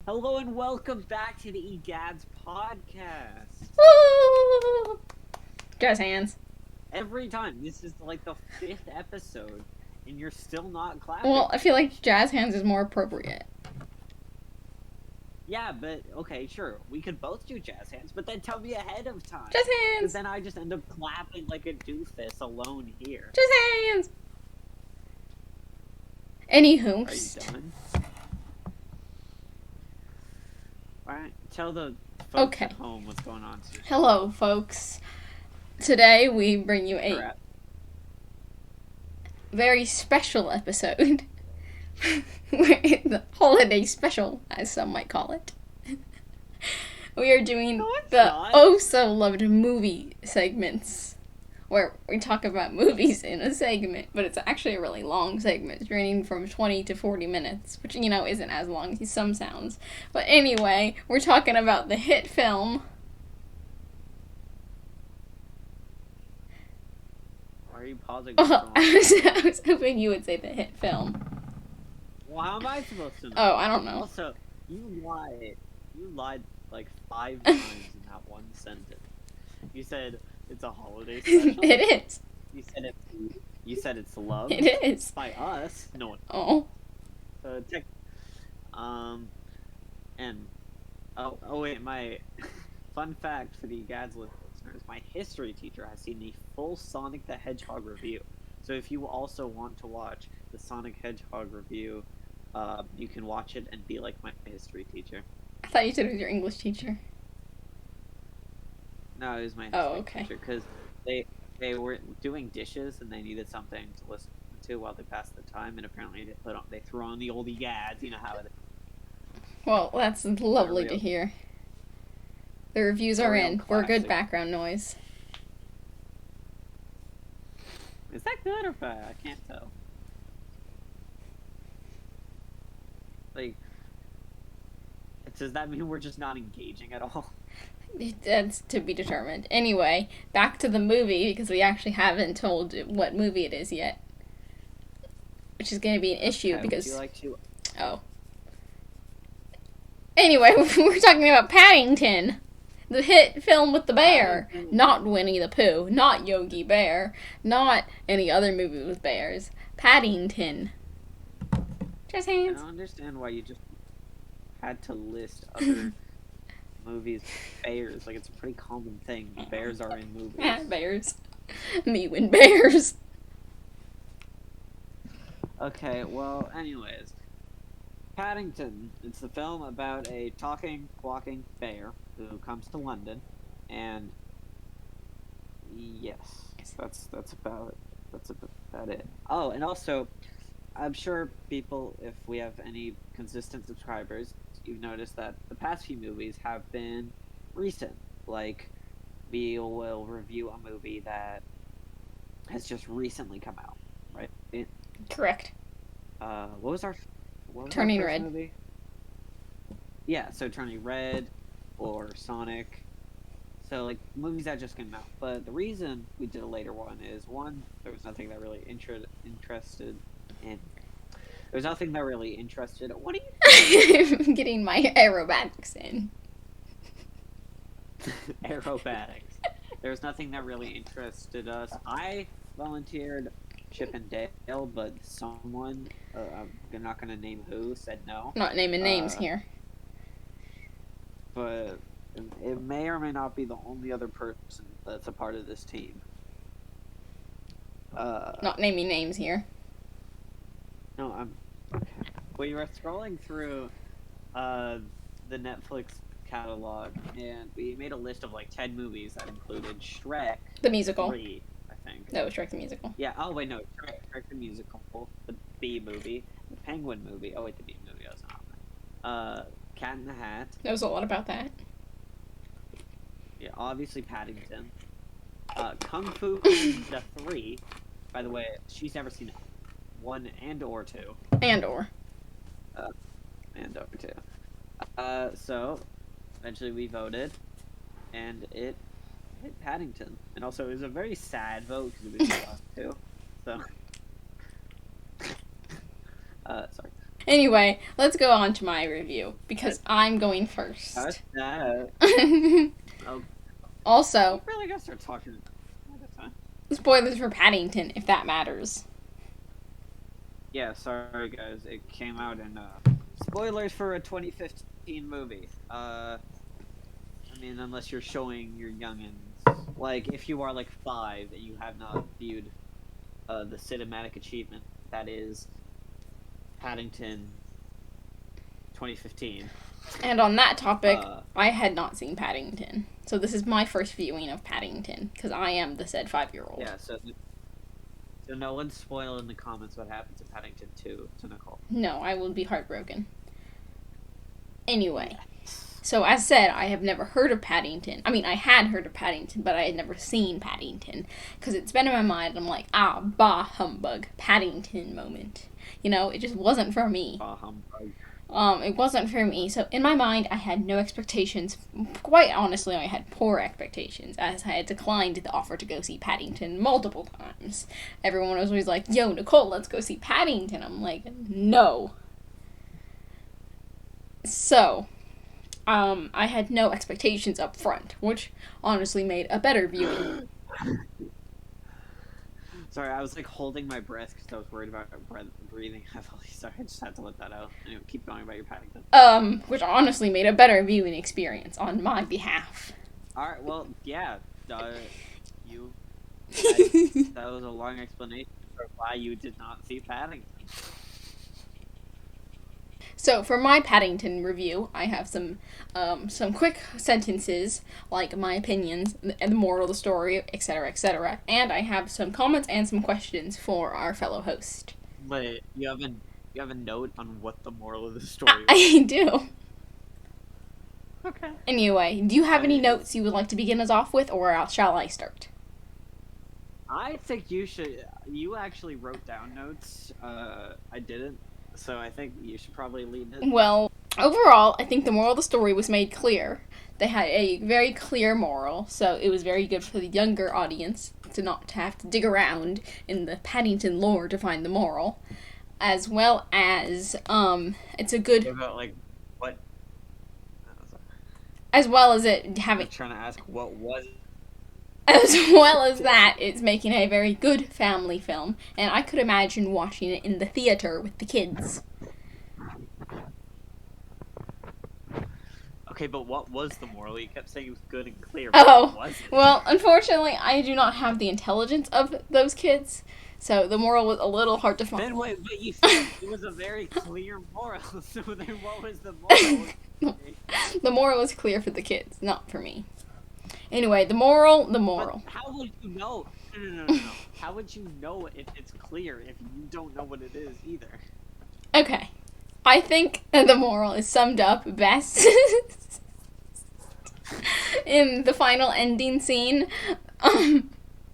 Hello and welcome back to the Egads podcast. Woo! Jazz hands. Every time, this is like the 5th episode, and you're still not clapping. Well, I feel like jazz hands is more appropriate. Yeah, but okay, sure, we could both do jazz hands, but then tell me ahead of time. Jazz Because hands! then I just end up clapping like a doofus alone here. Jazz hands! Anywho. Are you done? Alright, tell the folks at home what's going on. Susan. Hello, folks. Today we bring you a Correct. very special episode. The holiday special, as some might call it. We are doing the oh-so-loved movie segments, where we talk about movies in a segment, but it's actually a really long segment, ranging from 20 to 40 minutes, which, you know, isn't as long as some sounds. But anyway, we're talking about the hit film... Why are you pausing? I was hoping you would say the hit film. Well, how am I supposed to know? Oh, I don't know. Also, you lied. You lied like 5 times in that one sentence. You said it's a holiday special. It is. You said it's loved. It is. By us. No one. Oh. And wait, my fun fact for the Egads listeners: my history teacher has seen the full Sonic the Hedgehog review. So if you also want to watch the Sonic Hedgehog review, you can watch it and be like my history teacher. I thought you said it was your English teacher. No, it was my history teacher, because they were doing dishes and they needed something to listen to while they passed the time, and apparently they threw on the old Egads. You know how it is. Well, that's lovely to hear. The reviews are in. We're good background noise. Is that good or bad? I can't tell. Like, does that mean we're just not engaging at all? That's to be determined. Anyway, back to the movie, because we actually haven't told what movie it is yet. Which is going to be an issue, because... Would you like to... Oh. Anyway, we're talking about Paddington. The hit film with the bear. Not Winnie the Pooh. Not Yogi Bear. Not any other movie with bears. Paddington. Just hands. I don't understand why you just had to list other movies with bears. Like, it's a pretty common thing. Bears are in movies. Bears. Me win bears. Okay, well, anyways. Paddington. It's the film about a talking, walking bear who comes to London, and yes, that's about it. Oh, and also, I'm sure people, if we have any consistent subscribers, you've noticed that the past few movies have been recent. Like, we will review a movie that has just recently come out, right? Correct. What was our Turning Red movie? Yeah, so Turning Red or Sonic. So, like, movies that just came out. But the reason we did a later one is, one, there was nothing that really interested in. There's nothing that really interested. What are you doing? I'm getting my aerobatics in. Aerobatics. There's nothing that really interested us. I volunteered Chip and Dale, but someone, I'm not going to name who, said no. Not naming names here. But it may or may not be the only other person that's a part of this team. Not naming names here. No, I'm... Okay. We were scrolling through the Netflix catalog, and we made a list of like 10 movies that included Shrek. The musical. 3, I think. No, Shrek the musical. Yeah, oh wait, no, Shrek the musical, the B movie, the Penguin movie. Oh wait, the B movie, I was not. Cat in the Hat. Knows a lot about that. Yeah, obviously Paddington. Kung Fu Panda 3. By the way, she's never seen 1 and or 2. And or 2. So, eventually we voted, and it hit Paddington. And also, it was a very sad vote, because it was the last 2. So, sorry. Anyway, let's go on to my review because I'm going first. Oh, Also, you really gotta start talking. spoilers for Paddington, if that matters. Yeah, sorry guys. It came out in spoilers for a 2015 movie. I mean, unless you're showing your youngins, like if you are like 5 and you have not viewed the cinematic achievement that is Paddington 2015. And on that topic, I had not seen Paddington, so this is my first viewing of Paddington because I am the said 5-year-old. Yeah, so no one spoil in the comments what happens in Paddington 2 to Nicole. No, I will be heartbroken. Anyway, so as said, I have never heard of Paddington. I mean, I had heard of Paddington, but I had never seen Paddington because it's been in my mind. I'm like, bah humbug, Paddington moment. You know, it just wasn't for me. Bah humbug. It wasn't for me. So in my mind, I had no expectations. Quite honestly, I had poor expectations, as I had declined the offer to go see Paddington multiple times. Everyone was always like, "Yo, Nicole, let's go see Paddington." I'm like, no. So, I had no expectations up front, which honestly made a better viewing. Sorry, I was like holding my breath because I was worried about breathing heavily. Sorry, I just had to let that out. Anyway, keep going about your Paddington. Which honestly made a better viewing experience on my behalf. Alright, well, yeah. That was a long explanation for why you did not see Paddington. So for my Paddington review, I have some quick sentences, like my opinions, and the moral of the story, etc., and I have some comments and some questions for our fellow host. Wait, you have a note on what the moral of the story is? I do. Okay. Anyway, do you have any notes you would like to begin us off with, or shall I start? I think you should. You actually wrote down notes. I didn't. So I think you should probably lead it. Well, overall, I think the moral of the story was made clear. They had a very clear moral, so it was very good for the younger audience to not have to dig around in the Paddington lore to find the moral. As well as, it's a good... What about, like, what? As well as it having... I'm trying to ask what was... As well as that, it's making a very good family film, and I could imagine watching it in the theater with the kids. Okay, but what was the moral? You kept saying it was good and clear. Oh, what was it? Well, unfortunately, I do not have the intelligence of those kids, so the moral was a little hard to find. Then wait, but you said it was a very clear moral, so then what was the moral? The moral was clear for the kids, not for me. Anyway, the moral. But how would you know? No. How would you know if it's clear if you don't know what it is either? Okay. I think the moral is summed up best in the final ending scene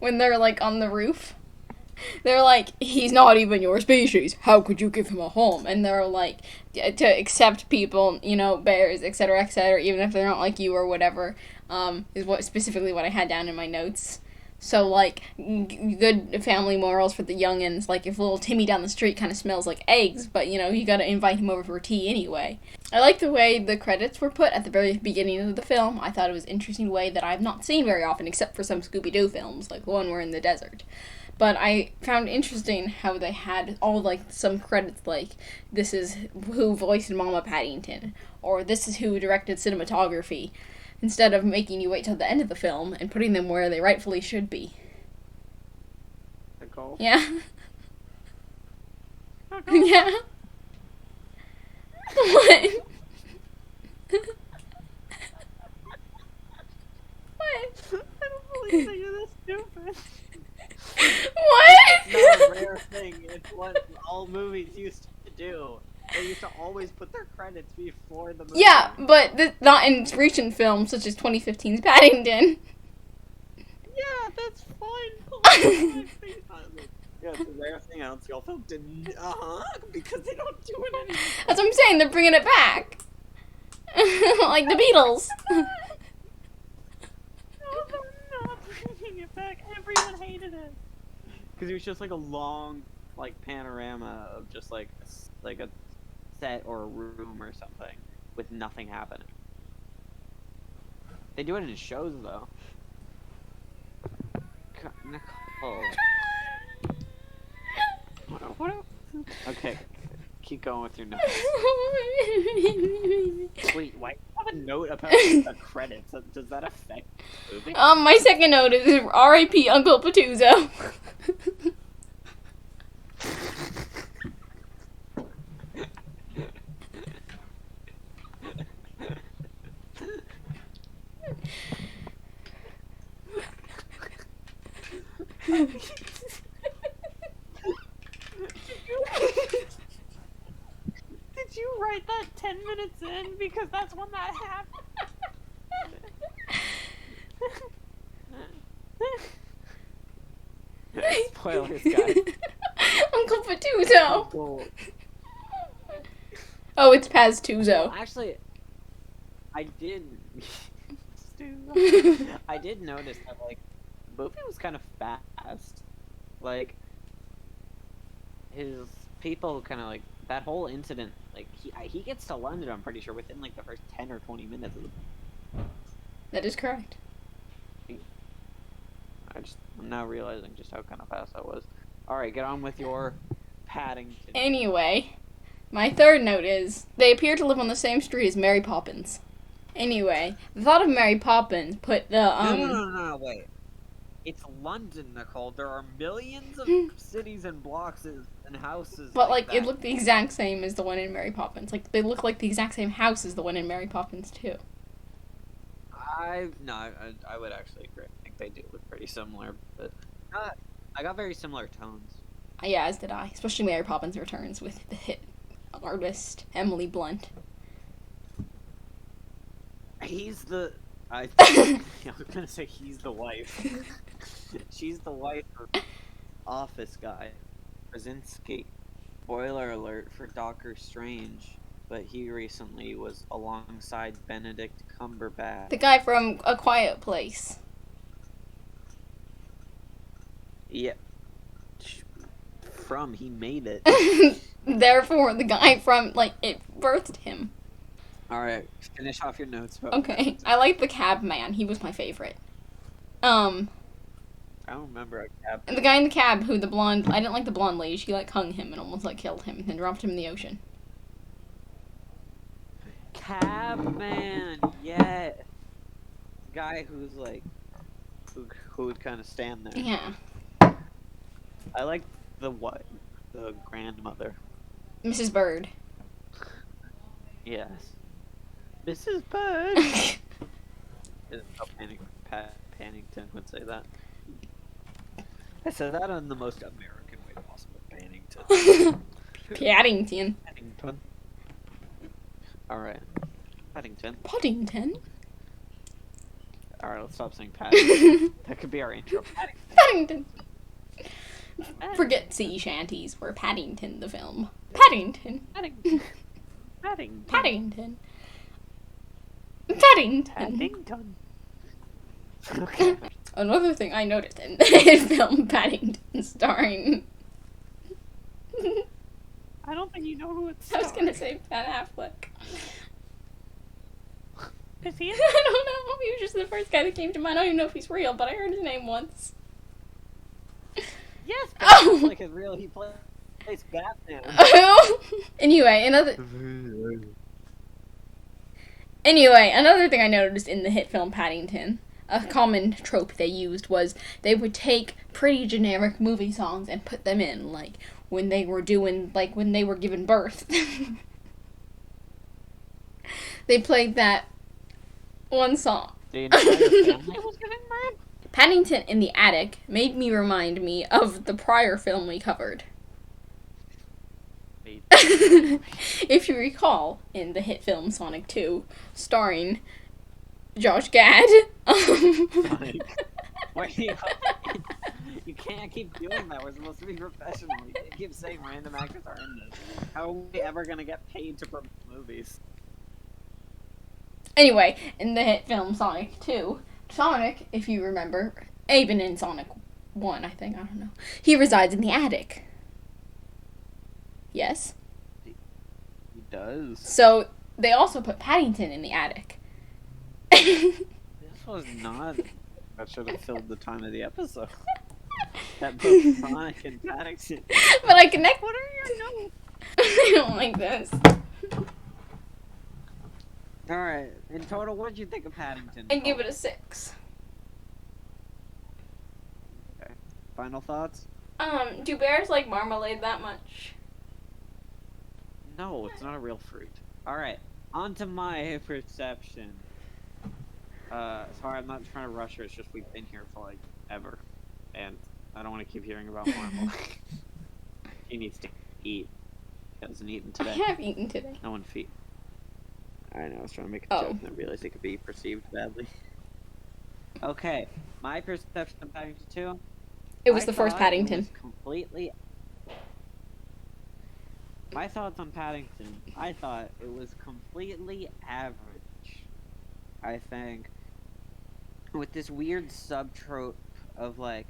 when they're like on the roof. They're like, he's not even your species. How could you give him a home? And they're like, to accept people, you know, bears, etc., even if they're not like you or whatever, is specifically what I had down in my notes. So, like, good family morals for the youngins. Like, if little Timmy down the street kind of smells like eggs, but, you know, you gotta invite him over for tea anyway. I like the way the credits were put at the very beginning of the film. I thought it was an interesting way that I've not seen very often, except for some Scooby-Doo films, like the one where in the desert. But I found interesting how they had all, like, some credits, like, this is who voiced Mama Paddington, or this is who directed cinematography, instead of making you wait till the end of the film and putting them where they rightfully should be. Nicole? Yeah? Nicole? Yeah? What? What? I don't believe that you're this stupid. What? It's not a rare thing. It's what all movies used to do. They used to always put their credits before the movie. Yeah, but not in recent films such as 2015's Paddington. Yeah, that's fine. Yeah, it's a rare thing. I don't see all film didn't. Because they don't do it anymore. That's what I'm saying. They're bringing it back, like the Beatles. No, they're not bringing it back. Everyone hated it. Because it was just like a long, like, panorama of just like a set or a room or something with nothing happening. They do it in shows though. Nicole. What? Okay, keep going with your notes. Wait, why do you have a note about the credits? Does that affect the movie? My second note is R.I.P. Uncle Patuzzo. Did you write that 10 minutes in? Because that's when that happened. Spoilers, guys. Uncle Patuzzo. Cool. Oh, it's Paz-Tuzo. Actually, I did. I did notice that like the movie was kind of fast. Like his people kind of like that whole incident. Like he gets to London, I'm pretty sure, within like the first 10 or 20 minutes of the. That is correct. I'm now realizing just how kind of fast that was. All right, get on with your Paddington. Anyway, my third note is they appear to live on the same street as Mary Poppins. Anyway, the thought of Mary Poppins put the No, wait. It's London, Nicole. There are millions of cities and blocks and houses. But like that. it looked the exact same as the one in Mary Poppins. Like they look like the exact same house as the one in Mary Poppins too. I would actually agree. I think they do look pretty similar, but I got very similar tones. Yeah, as did I. Especially Mary Poppins Returns with the hit artist Emily Blunt. He's the. I was gonna say he's the wife. She's the wife of Office guy, Krasinski. Spoiler alert for Doctor Strange, but he recently was alongside Benedict Cumberbatch. The guy from A Quiet Place. Yeah. He made it. Therefore, the guy from, like, it birthed him. Alright, finish off your notes. Okay, I like the cab man. He was my favorite. I don't remember a cab. And the guy in the cab who the blonde, I didn't like the blonde lady. She, like, hung him and almost, like, killed him and dropped him in the ocean. Cab man, yeah. Guy who's, like, who would kind of stand there. Yeah. I like the grandmother. Mrs. Bird. Yes. Mrs. Bird! Isn't how Paddington would say that. I said that in the most American way possible. Paddington. Paddington. Paddington. Alright. Paddington. Paddington. Alright, let's stop saying Paddington. That could be our intro. Paddington. Forget sea shanties. We're Paddington the film. Paddington. Paddington. Paddington. Paddington. Paddington. Paddington. Okay. Another thing I noticed in the film Paddington starring... I don't think you know who it's I was gonna say Ben Affleck. Is he? I don't know. He was just the first guy that came to mind. I don't even know if he's real, but I heard his name once. Yes, Oh! like is real. He plays Batman. Anyway, another thing I noticed in the hit film Paddington, a common trope they used was they would take pretty generic movie songs and put them in, like when they were giving birth. They played that one song. The entire family was giving birth? Paddington in the Attic made me remind me of the prior film we covered. If you recall, in the hit film Sonic 2, starring Josh Gad. Wait, you can't keep doing that. We're supposed to be professional. You can't keep saying random actors are in this. How are we ever gonna get paid to promote movies? Anyway, in the hit film Sonic 2, Sonic, if you remember, even in Sonic 1, I think, I don't know, he resides in the attic. Yes? He does. So they also put Paddington in the attic. This was not. That should have filled the time of the episode. That put Sonic and Paddington. But I connect. What are your notes? I don't like this. Alright, in total, what did you think of Paddington? I give it a 6. Okay. Final thoughts? Do bears like marmalade that much? No, it's not a real fruit. Alright, on to my perception. Sorry, I'm not trying to rush her, it's just we've been here for, like, ever. And I don't want to keep hearing about Marmalade. He needs to eat. He hasn't eaten today. I have eaten today. No one feed. I know, I was trying to make a joke and I realized it could be perceived badly. Okay, my perception of Paddington 2. It was the first Paddington. Completely. My thoughts on Paddington. I thought it was completely average. I think with this weird subtrope of like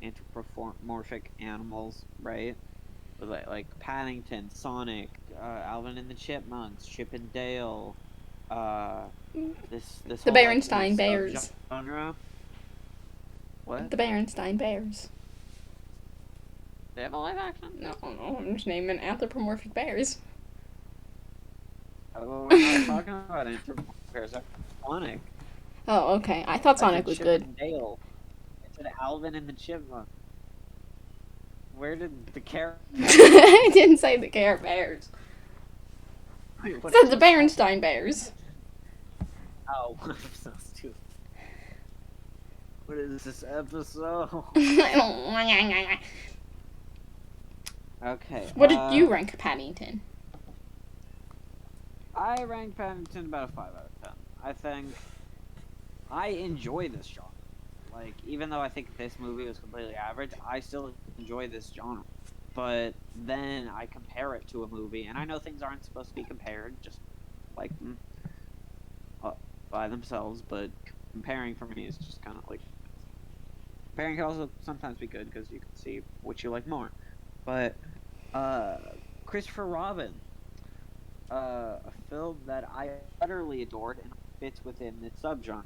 anthropomorphic animals, right? With like Paddington, Sonic, Alvin and the Chipmunks, Chip and Dale, this The whole, Berenstain like, Bears. genre. What? The Berenstain Bears. They have a live action? No, I'm just naming anthropomorphic bears. Oh, we're not talking about anthropomorphic bears. That's Sonic. Oh, okay. I thought Sonic was Chip good. and Dale. It's an Alvin and the Chipmunk. Where did the character? I didn't say the Care Bears. Wait, It said the Berenstain Bears. Oh, I'm so stupid. What is this episode? Okay. What did you rank Paddington? I ranked Paddington about a 5 out of 10. I think I enjoy this genre. Like, even though I think this movie was completely average, I still enjoy this genre. But then I compare it to a movie, and I know things aren't supposed to be compared, just like by themselves, but comparing for me is just kind of like... Comparing can also sometimes be good, because you can see what you like more. But, Christopher Robin, a film that I utterly adored and fits within this subgenre.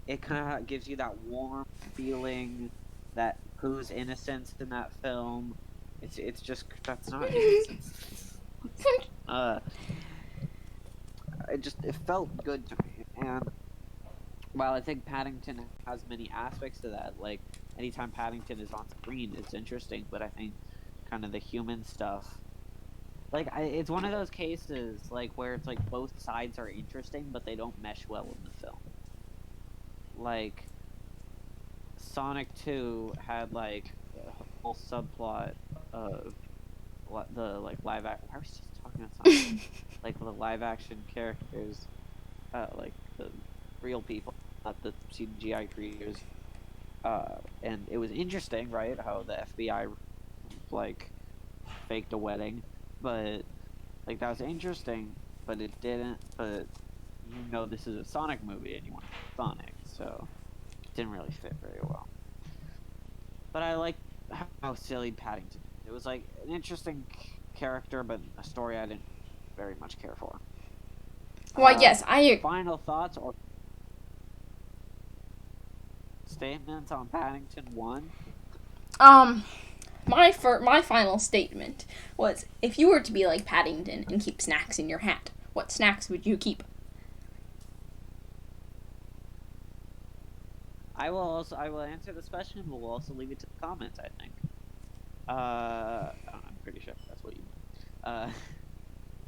It kind of gives you that warm feeling, that who's innocence in that film. It's just, that's not innocence. It felt good to me. And while I think Paddington has many aspects to that, like anytime Paddington is on screen, it's interesting. But I think kind of the human stuff, like it's one of those cases like where it's like both sides are interesting, but they don't mesh well in the film. Like Sonic 2 had like a whole subplot of the like live action. Why are we still talking about Sonic? Like the live action characters, like the real people, not the CGI creators. And it was interesting, right? How the FBI like faked a wedding, but like that was interesting, but it didn't. But you know, this is a Sonic movie, and you want Sonic, so it didn't really fit very well. But I like how silly Paddington. It was like an interesting character, but a story I didn't very much care for. Well, yes, Final thoughts or statements on Paddington 1? My final statement was, if you were to be like Paddington and keep snacks in your hat, what snacks would you keep? I will answer this question, but we'll also leave it to the comments, I think. I'm pretty sure that's what you mean.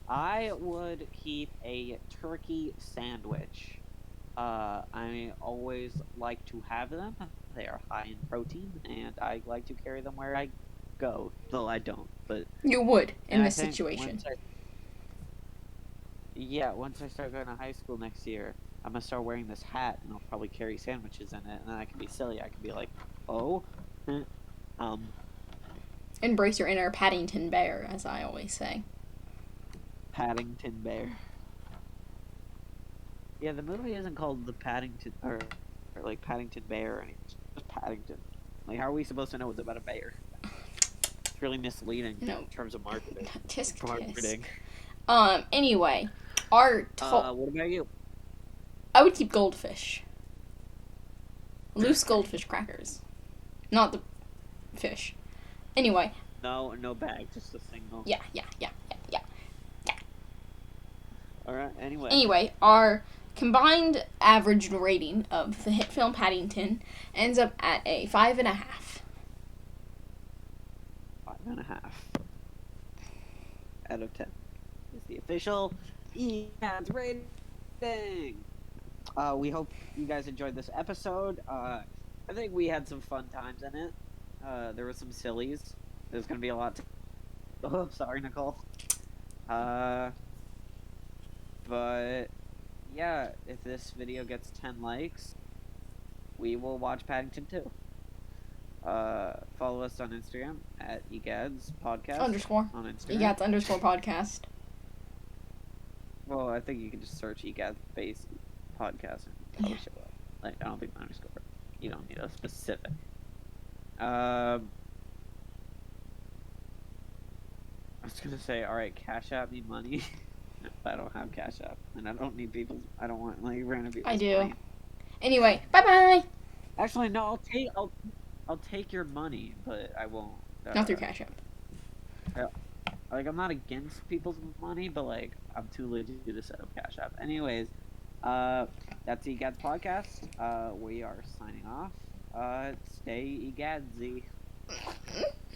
I would keep a turkey sandwich. I always like to have them. They are high in protein, and I like to carry them where I go. Though I don't, but You would, in this situation. Once I start going to high school next year, I'm gonna start wearing this hat, and I'll probably carry sandwiches in it, and then I can be silly. I can be like, oh, Embrace your inner Paddington bear, as I always say. Paddington Bear. Yeah, the movie isn't called the Paddington or like Paddington Bear or anything. It's just Paddington. Like, how are we supposed to know it's about a bear? really misleading No. in terms of marketing. Tisk tisk. Marketing. Anyway, our what about you? I would keep goldfish. Loose goldfish crackers. Not the fish. Anyway. No bag, just a single. Yeah. Alright, anyway. Anyway, our combined average rating of the hit film Paddington ends up at a 5.5. 5.5 out of 10 is the official Egads rating. We hope you guys enjoyed this episode. I think we had some fun times in it. There were some sillies. There's gonna be a lot. Oh, sorry, Nicole. But yeah, if this video gets 10 likes, we will watch Paddington 2. Follow us on Instagram at Egads Podcast. _. On Instagram. Egads _podcast. Well, I think you can just search Egads Base Podcast and probably show up. Like, I don't think underscore. You don't need a specific. I was gonna say, alright, Cash App me money. I don't have Cash App, and I don't need people. I don't want like random people. I do. Money. Anyway, bye. Actually, no. I'll take your money, but I won't. Not through Cash App. Like, I'm not against people's money, but like, I'm too lazy to set up Cash App. Anyways, that's the Egads Podcast. We are signing off. Stay Egadsy.